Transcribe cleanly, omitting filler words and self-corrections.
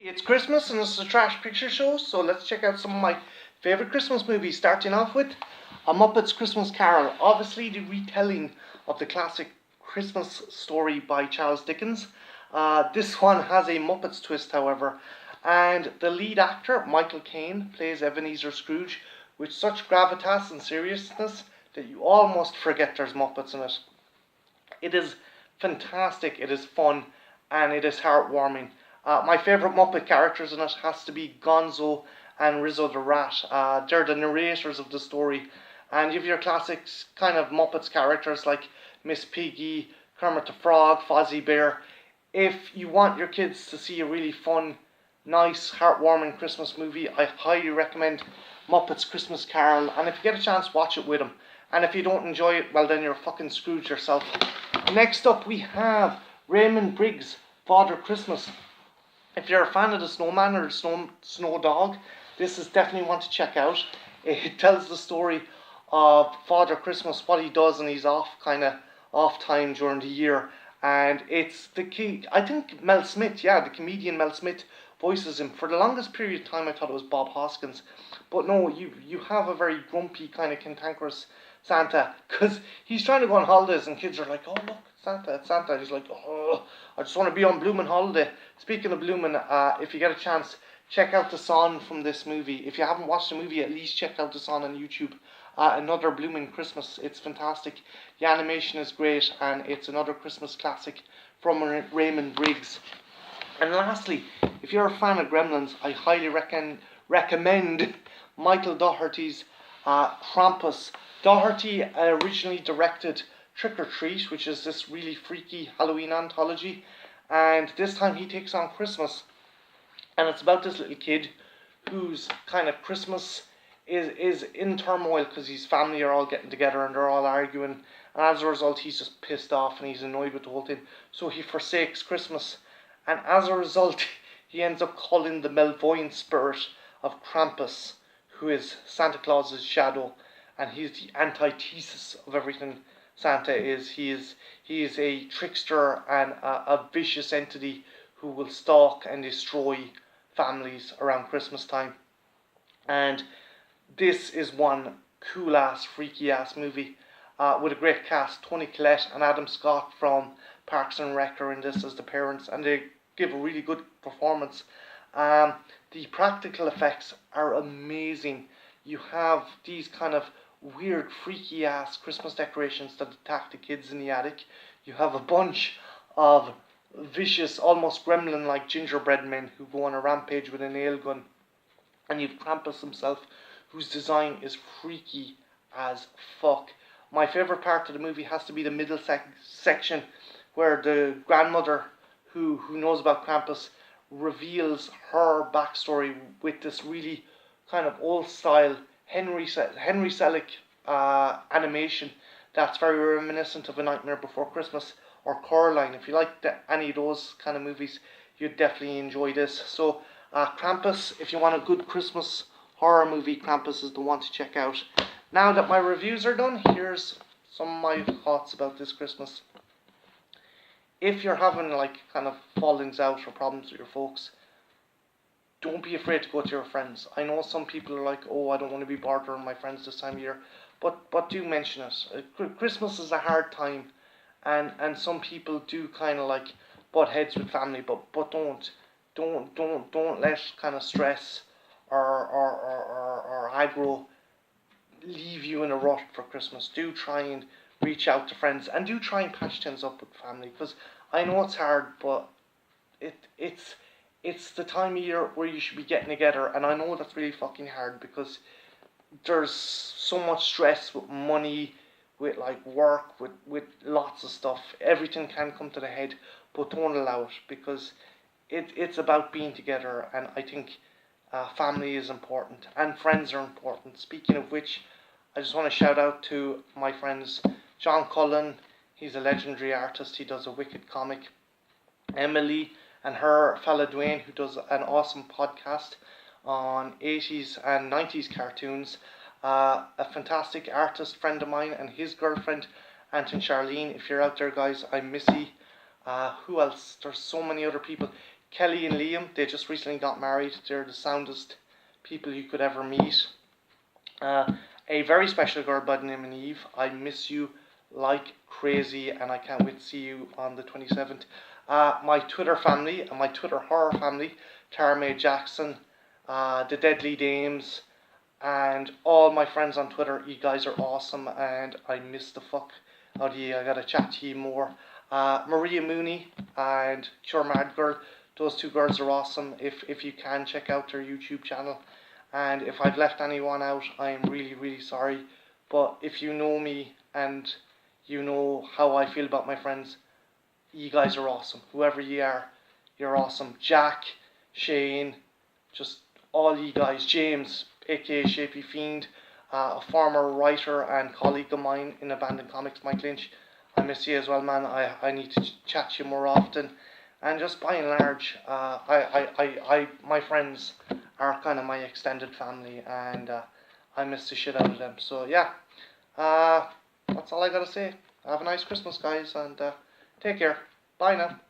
It's Christmas and it's a trash picture show, so let's check out some of my favourite Christmas movies. Starting off with A Muppet's Christmas Carol, obviously the retelling of the classic Christmas story by Charles Dickens. This one has a Muppets twist, however, and the lead actor, Michael Caine, plays Ebenezer Scrooge with such gravitas and seriousness that you almost forget there's Muppets in it. It is fantastic, it is fun, and it is heartwarming. My favourite Muppet characters in it has to be Gonzo and Rizzo the Rat. They're the narrators of the story, and you have your classics kind of Muppets characters like Miss Piggy, Kermit the Frog, Fozzie Bear. If you want your kids to see a really fun, nice, heartwarming Christmas movie, I highly recommend Muppets Christmas Carol, and if you get a chance, watch it with them. And if you don't enjoy it, well then you're fucking Scrooge yourself. Next up we have Raymond Briggs' Father Christmas. If you're a fan of the Snowman or the Snow Dog, this is definitely one to check out. It tells the story of Father Christmas, what he does, and he's off time during the year. And it's the key. I think Mel Smith, the comedian Mel Smith voices him. For the longest period of time, I thought it was Bob Hoskins, but no, you have a very grumpy kind of cantankerous Santa, because he's trying to go on holidays, and kids are like, "Oh look, Santa, it's Santa." And he's like, "Oh, I just want to be on bloomin' holiday." Speaking of bloomin', if you get a chance, check out the song from this movie. If you haven't watched the movie, at least check out the song on YouTube. Another Bloomin' Christmas. It's fantastic. The animation is great, and it's another Christmas classic from Raymond Briggs. And lastly, if you're a fan of Gremlins, I highly recommend Michael Dougherty's Krampus. Dougherty originally directed Trick or Treat, which is this really freaky Halloween anthology, and this time he takes on Christmas, and it's about this little kid whose kind of Christmas is in turmoil because his family are all getting together and they're all arguing, and as a result he's just pissed off and he's annoyed with the whole thing, so he forsakes Christmas, and as a result he ends up calling the malevolent spirit of Krampus, who is Santa Claus's shadow, and he's the antithesis of everything Santa is. He is a trickster and a vicious entity who will stalk and destroy families around Christmas time. And this is one cool ass, freaky ass movie with a great cast. Toni Collette and Adam Scott from Parks and Rec are in this as the parents, and they give a really good performance. The practical effects are amazing. You have these kind of weird, freaky ass Christmas decorations that attack the kids in the attic. You have a bunch of vicious, almost gremlin like gingerbread men who go on a rampage with a nail gun. And you've Krampus himself, whose design is freaky as fuck. My favourite part of the movie has to be the middle section where the grandmother who knows about Krampus reveals her backstory with this really kind of old style Henry Selick animation that's very reminiscent of A Nightmare Before Christmas or Coraline. If you like any of those kind of movies, you'd definitely enjoy this. So Krampus, if you want a good Christmas horror movie, Krampus is the one to check out. Now that my reviews are done, here's some of my thoughts about this Christmas. If you're having like kind of fallings out or problems with your folks, don't be afraid to go to your friends. I know some people are like, "Oh, I don't want to be bothering my friends this time of year," but do mention it. Christmas is a hard time, and some people do kind of like butt heads with family, but don't let kind of stress or aggro leave you in a rut for Christmas. Do try and reach out to friends, and do try and patch things up with family, because I know it's hard, but it's the time of year where you should be getting together, and I know that's really fucking hard because there's so much stress with money, with like work, with lots of stuff. Everything can come to the head, but don't allow it, because it's about being together, and I think family is important and friends are important. Speaking of which, I just want to shout out to my friends John Cullen. He's a legendary artist. He does a wicked comic. Emily and her fella Dwayne, who does an awesome podcast on 80s and 90s cartoons. A fantastic artist friend of mine and his girlfriend, Aunt and Charlene. If you're out there, guys, I'm Missy. Who else? There's so many other people. Kelly and Liam, they just recently got married. They're the soundest people you could ever meet. A very special girl by the name of Eve. I miss you like crazy, and I can't wait to see you on the 27th. My Twitter family and my Twitter horror family, Tara Mae Jackson, the Deadly Dames, and all my friends on Twitter. You guys are awesome, and I miss the fuck out of you. I gotta chat to you more. Maria Mooney and Cure Mad Girl, those two girls are awesome. If you can, check out their YouTube channel. And if I've left anyone out, I am really, really sorry. But if you know me and you know how I feel about my friends, you guys are awesome. Whoever you are, you're awesome. Jack, Shane, just all you guys. James, aka Shapey Fiend, a former writer and colleague of mine in Abandoned Comics, Mike Lynch. I miss you as well, man. I need to chat to you more often. And just by and large, my friends are kind of my extended family, and I miss the shit out of them. So yeah, that's all I gotta say. Have a nice Christmas, guys, and take care. Bye now.